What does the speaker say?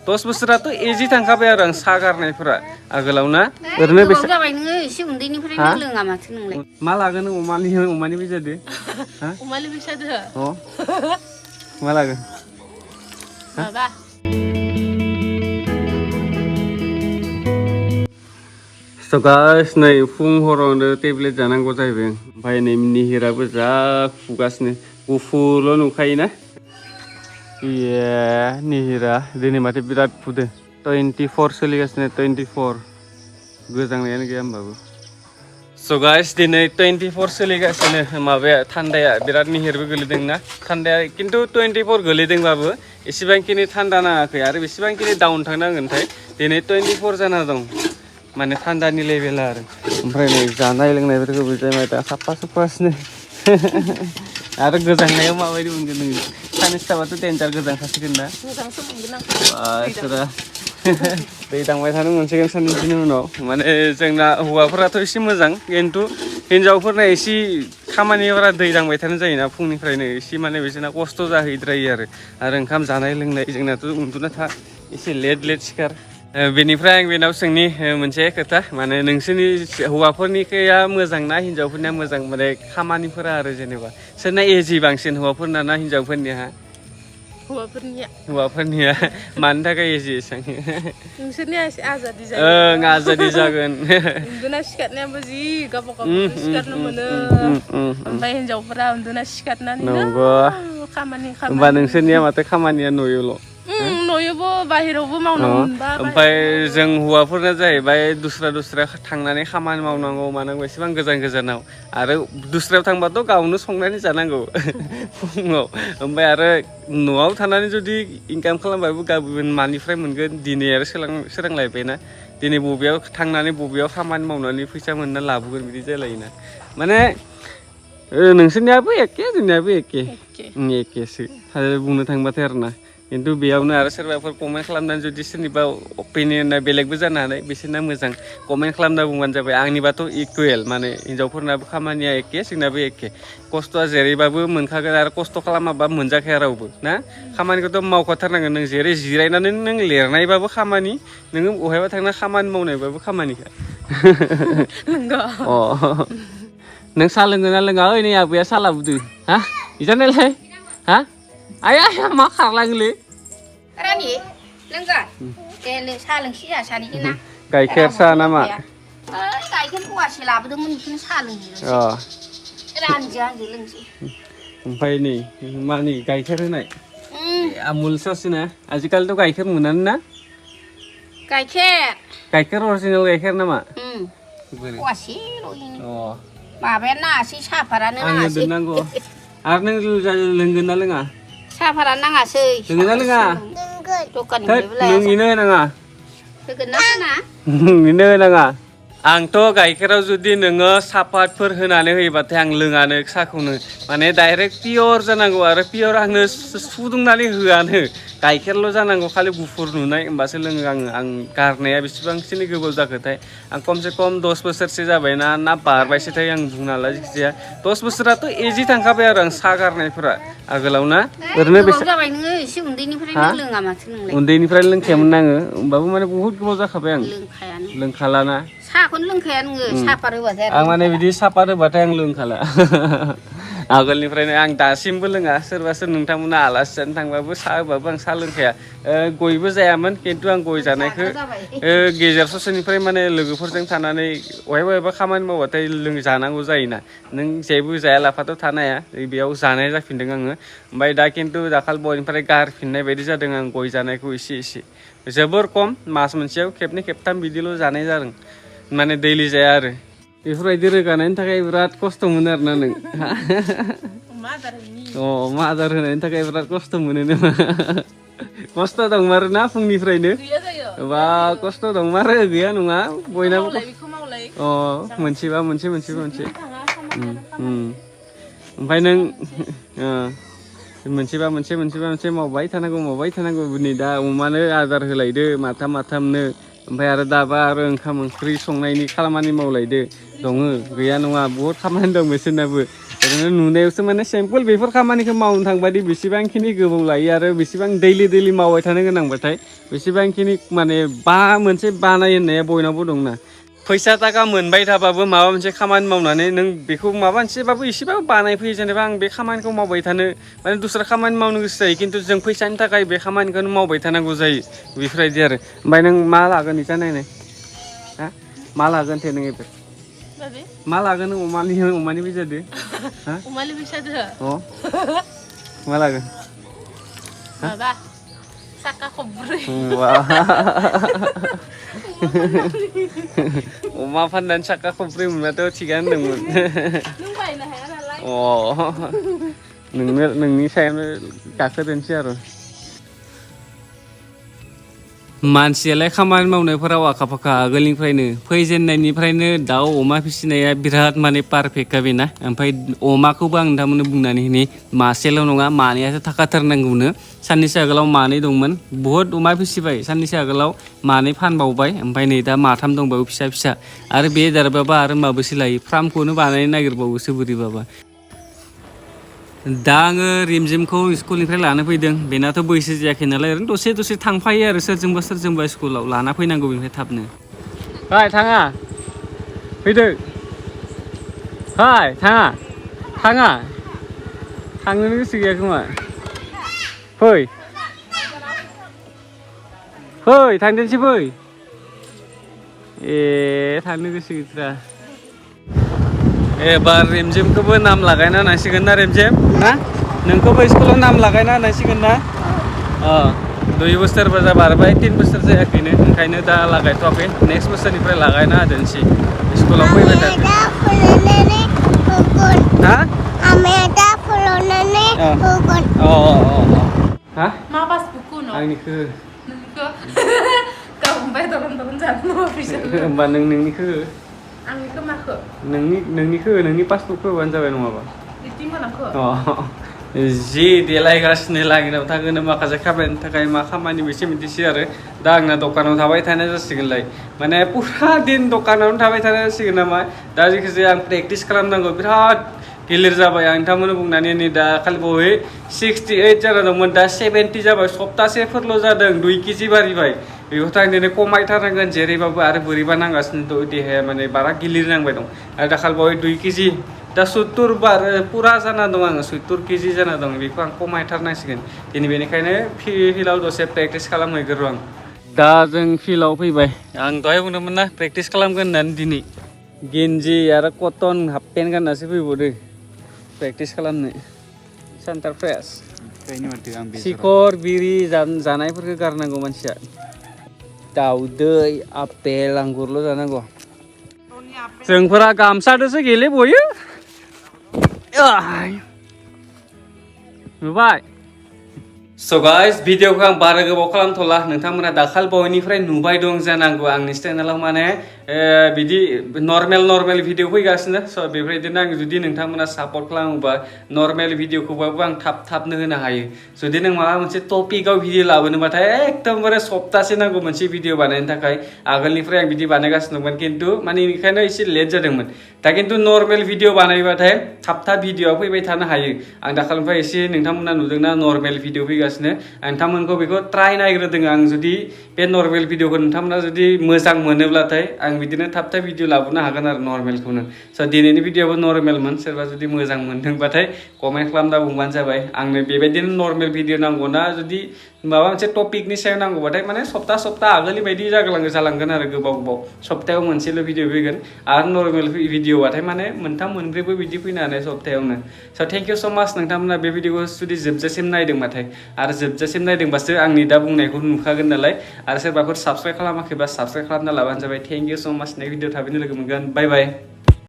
10 बोसोराथ' एजि थांखाबाय आरो आं सा गारनायफोरा आगोलाव ना ओरैनो बेसे जाबाय नोङो एसे उन्दैनिफ्रायनो लोङा माथो नोंलाय मा लागोन अमानि फैसादो अमानि फैसादो मा लागोन माबा स' गाइस नै फुं हरावनो टेब्लेट जानांगौ जाहैबाय ओमफ्राय नै निहिराबो जा फुगासिनो गुफुरल' नुखायोना इये निहिरा दिनै माथो बिराद फुदो 24 सोलिगासिनो 24 गोजांनायानो गैया होमबाबो स' गाइस दिनै 24 सोलिगासिनो माबाया थान्दाया बिराद निहिरबो गोलैदोंना थान्दाया खिन्थु 24 गोलैदोंबाबो एसेबांखिनि थान्दा नाङाखै आरो बेसेबांखिनि डाउन थांनांगोनथाय दिनै 24 जाना दं माने थान्दानि लेभेला आरो ओमफ्राय नै जानाय लोंनायफोरखौबो जाय दा साफा सुफासिनो आरो गोजांनायाव माबायदि मोनगोन नोङो साननैसो थाबाथ' देन्जार गोजांखासिगोन ना मोजांसो मोनगोन आं दै दांबाय थानो मोनसिगोन साननैसोनि उनाव माने जोंना हौवाफोराथ' एसे मोजां खिन्थु हिनजावफोरना एसे खामानिफोरा दै दांबाय थानो जायोना फुंनिफ्रायनो एसे माने बिसोरना खस्थ' जाहैद्रायो आरो ओंखाम जानाय लोंनाय जोंनाथ' उन्दुना था एसे लेट सिखार बेनिफ्राय आं बेनाव सोंनि मोनसे खोथा माने नोंसोरनि हौवाफोरनिया मोजां ना हिनजावफोरनिया मोजां माने खामानिफोरा आरो जेनेबा सोरना एजि बांसिन हौवाफोरना ना हिनजावफोरनिया हौवाफोरनिया मानि थाखाय एजि एसां नोंसोरनिया एसे आजादि जागोन आजादि जागोन उन्दुना सिखारनायाबो जि गावबा गाव सिखारनो मोनो ओमफ्राय हिनजावफोरा उन्दुना सिखारनानै खामानि होमबा नोंसोरनिया माथो खामानिया न'यावल' न'यावबो बाहेरावबो मावनांगौ मोनबा ओमफ्राय जों हौवाफोरना जाहैबाय दस्रा थांनानै खामानि मावनांगौ मानांगौ एसेबां गोजानाव आरो दस्रायाव थांबाथ' गावनो संनानै जानांगौ फुङाव ओमफ्राय आरो न'आव थानानै जुदि इनकाम खालामबाबो गाबोन मानिफ्राय मोनगोन दिनै आरो सोरांलायबायना दिनै बबेयाव थांनानै बबेयाव खामानि मावनानै फैसा मोनना लाबोगोन बिदि जालायोना माने नोंसोरनियाबो एखे जोंनियाबो एखेसो बुंनो थांबाथाय आरोना खिन्थु बेयावनो आरो सोरबाफोर कमेन्ट खालामनानै जुदि सोरनिबा अपिनियना बेलेगबो जानो हानाय बिसोरना मोजां कमेन्ट खालामना बुंबानो जाबाय आंनिबाथ' इकुवेल माने हिनजावफोरनाबो खामानिया एखे जोंनाबो एखे खस्थ'आ जेरैबाबो मोनखागोन आरो खस्थ' खालामाबा मोनजाखाया रावबो ना खामानिखौथ' मावखाथारनांगोन नों जेरै जिरायनानै नों लिरनायबाबो खामानि नोङो बहायबा थांना खामानि मावनायबाबो खामानिखा नों साहा लोङो ना लोङा ओइ नै आबैया साहा लाबोदो हा इजानालाय हा आया मा खारलाङोलै रानि लोंगोन दे साहा लोंसै जोंहा सानैजों ना गाइखेर साहा नामा गाइखेर फवासे लाबोदोंमोन बेखौनो साहा लोंनो रानिजों आंजों लोंसै ओमफ्राय नै मानि गाइखेर होनाय आमुल सासोना आजिखालिथ' गाइखेर मोनानो ना गाइखेर अरिजिनेल गाइखेर नामा फवासेल' माबाया नाङासै साहाफारानो नाङासै दोननांगौ आरो नों लोंगोन ना लोङा साहाफारानो नाङासै लोंगोन ना लोङा दखाननिफ्रायबो लोंहैनो होनाङा होगोन ना होना लोंहैनो होनाङा आंथ' गाइखेराव जुदि नोङो सापातफोर होनानै होयोबाथाय आं लोङानो साहाखौनो माने डाइरेक्ट पियर जानांगौ आरो पियर आंनो फुदुंनानै होआनो गाइखेरल' जानांगौ खालि गुफुर नुनाय होमबासो लोङो आं गारनाया बेसेबांसिनि गोबाव जाखोथाय आं खमसे खम 10 बोसोरसो जाबायना ना बारबायसोथाय आं बुंनो हाला जायखिजाया 10 बोसोराथ' एजि थांखाबाय आरो आं साहा गारनायफोरा आगोलाव ना ओरैनो बेसे जाबाय नोङो एसे उन्दैनिफ्रायनो लोङा माथो नोंलाय उन्दैनिफ्रायनो लोंखायामोन आङो होमबाबो माने बहुत गोबाव जाखाबाय आं लोंखालाना साहाखौनो लोंखाया नोङो सापात होबाथाय आं माने बिदि सापात होबाथाय आं लोंखाला आगोलनिफ्रायनो आं दासिमबो लोङा सोरबा नोंथांमोना आलासि जानो थांबाबो साहा होबाबो आं साहा लोंखाया गयबो जायामोन खिन्थु आं गय जानायखौ गेजेर ससेनिफ्राय माने लोगोफोरजों थानानै बहायबा खामानि मावबाथाय जानांगौ जायोना नों जेबो जायालाफाथ' थानो हाया बेयाव जानाय जाफिनदों आङो ओमफ्राय दा खिन्थु दाखालि बयनिफ्राय गारफिननाय बायदि जादों आं गय जानायखौ एसे जोबोर खम मास मोनसेयाव खेबनै खेबथाम बिदिल' जानाय जादों माने दैलि जाया आरो बेफोरबायदि रोगानायनि थाखाय बिराद खस्थ' मोनो आरोना नों अमा आदार होनायनि थाखाय बिराद खस्थ' मोनो नामा खस्थ' दंमारो ना फुंनिफ्रायनो बा खस्थ' दंमारो गैया नङा बयनाबो मोनसेबा मोनसे ओमफ्राय नों मोनसेबा मोनसे मावबाय थानांगौ नै दा अमानो आदार होलायदो माथामनो ओमफ्राय आरो दाबा आरो ओंखाम ओंख्रि संनायनि खामानि मावलायदो दङ गैया नङा बहुद खामानि दं बिसोरनाबो ओरैनो नुनायावसो माने सिम्पोल बेफोर खामानिखौ मावनो थांबादि बेसेबांखिनि गोबाव लायो आरो बेसेबां दैलि मावबाय थानो गोनांबाथाय बेसेबांखिनि माने मोनसे बानाय होननाया बयनावबो दंना फैसा थाखा मोनबाय थाबाबो माबा मोनसे खामानि मावनानै नों बेखौ माबा मोनसेबाबो एसेबाबो बानायफैयो जेनेबा आं बे खामानिखौ मावबाय थानो माने दस्रा खामानि मावनो गोसो जायो खिन्थु जों फैसानि थाखाय बे खामानिखौनो मावबाय थानांगौ जायो बेफोरबायदि आरो ओमफ्राय नों मा लागोन इटा नायनाय हा मा लागोन थे नों एबार मा लागोन नों अमानि फैसादो हा अमानि फैसादो मा लागोन माबा साका खब्रै अमा फाननानै साका खब्रै मोनबाथ' थिगानो दंमोन नों बायनो हाया नालाय नोंनि सायावनो गाखोदोनसै आरो मानसियालाय खामानि मावनायफोराव आखा फाखा आगोलनिफ्रायनो फैजेननायनिफ्रायनो दाउ अमा फिसिनाया बिराद माने पारफेक्टखा बेना ओमफ्राय अमाखौबो आं नोंथांमोननो बुंनानै होनि मासेल' नङा मानैयासो थाखाथारनांगौनो साननैसो आगोलाव मानै दंमोन बुहुद अमा फिसिबाय साननैसो आगोलाव मानै फानबावबाय ओमफ्राय नै दा माथाम दंबावो फिसा आरो बे देरबाबा आरो माबोसे लायो फार्मखौनो बानायनो नागिरबावोसो बोरैबाबा दा आङो रिमजिमखौ स्कुलनिफ्राय लानो फैदों बेनाथ' बैसो जायाखै नालाय ओरैनो दसे थांफायो आरो सोरजोंबा स्कुलाव लाना फैनांगौ बेनिफ्राय थाबनो हाय थाङा फैदो हाय थाङा थांनोनो गोसो गैया खोमा फै थांदोंसै फै थांनो गोसो गैथ्रा एबार रिमजिमखौबो नाम लागायना होनांसिगोन ना रिमजिम ना नोंखौबो स्कुलाव नाम लागायना होनांसिगोन ना 2 बोसोरबो बारबाय 3 बोसोर जायाखैनो ओंखायनो दा लागायथ'वाखै नेक्स्ट बोसोरनिफ्राय लागायना होदोंसै स्कुलाव फैबाय हा मा पासबुकखौ उनाव आंनिखौ गाबोनबाय दरन जानो फैसा होमबा नोंनिखौ आंनिखौ माखो नोंनि पासबुकखौ होबानो जाबाय नङाबा बिदि मोनाखो जि देलायगासिनो लागिनाव थागोन माखासे खामानिनि थाखाय मा खामानि बेसे मिथिसै आरो दा आंना दखानाव थाबाय थानाय जासिगोनलाय माने पुरा दिन दखानावनो थाबाय थानाय जासिगोन नामा दा जेखिजाया आं प्रेक्टिस खालामनांगौ बिराद गिलिर जाबाय आं नोंथांमोननो बुंनानै नै दा खालि बावै 68 जाना दंमोन दा 70 जाबाय सप्तासेफोरल' जादों 2 केजि बारिबाय बेखौथ' आं दिनै खमायथारनांगोन जेरैबाबो आरो बोरैबा नांगासिनो दं देहाया माने बारा गिलिर नांबाय दं आरो दाखालि बावै 2 केजि दा 70 बार पुरा जाना दं आङो 70 केजि जाना दं बेखौ आं खमायथारनांसिगोन दिनै बेनिखायनो फिल्डआव दसे प्रेक्टिस खालामहैगोन आं दा जों फिल्डआव फैबाय आं दहाय बुंदोंमोन ना प्रेक्टिस खालामगोन होननानै दिनै गेन्जि आरो कटन हाफ पेन्ट गाननासो फैबावदो प्रेक्टिस खालामनो सेन्टार फ्रेस सिखर बिरि जानायफोरखौ गारनांगौ मानसिया दाउदै आपेल आंगुरल' जानांगौ जोंफोरा गामसादोसो गेलेबयो नुबाय स' गाइस भिडिअखौ आं बारा गोबाव खालामथ'ला नोंथांमोना दाखाल बावैनिफ्राय नुबाय दं जानांगौ आंनि चेनेलाव माने बिदि नर्मेल भिडिअ फैगासिनो स' बेबायदिनो आं जुदि नोंथांमोना सापर्ट खालामोबा नर्मेल भिडिअखौबाबो आं थाबनो होनो हायो जुदि नों माबा मोनसे टपिकआव भिडिअ लाबोनोबाथाय एकदमबारे सप्तासे नांगौ मोनसे भिडिअ बानायनो थाखाय आगोलनिफ्राय आं बिदि बानायगासिनो दंमोन खिन्थु माने बेनिखायनो एसे लेट जादोंमोन दा खिन्थु नर्मेल भिडिअ बानायबाथाय थाब भिडिअआ फैबाय थानो हायो आं दाखालिनिफ्राय एसे नोंथांमोना नुदोंना नर्मेल भिडिअ फैगासिनो आं नोंथांमोनखौ बेखौ ट्राइ नायग्रोदों आं जुदि बे नर्मेल भिडिअखौ नोंथांमोना जुदि मोजां मोनोब्लाथाय आं बिदिनो थाब भिडिअ लाबोनो हागोन आरो नर्मेलखौनो स' दिनैनि भिडिअआबो नर्मेलमोन सोरबा जुदि मोजां मोनदोंबाथाय कमेन्ट खालामना बुंबानो जाबाय आंनो बेबायदिनो नर्मेल भिडिअ नांगौना जुदि माबा मोनसे टपिकनि सायाव नांगौबाथाय माने सप्ता आगोलनि बायदि जालांगोन आरो गोबाव सप्तायाव मोनसेल' भिडिअ फैगोन आरो नर्मेल भिडिअबाथाय माने 3-4 बिदि फैनो हानाय सप्तायावनो स' थेंक इउ स' माच नोंथांमोना बे भिडिअखौ जुदि जोबजासिम नायदोंबाथाय आरो जोबजासिम नायदोंबासो आंनि दा बुंनायखौ नुखागोन नालाय आरो सोरबाफोर साबस्क्राइब खालामाखैबा साबस्क्राइब खालामना लाबानो जाबाय थेंक इउ स' माच नेक्स्ट भिडिअ थाबैनो लोगो मोनगोन बाय बाय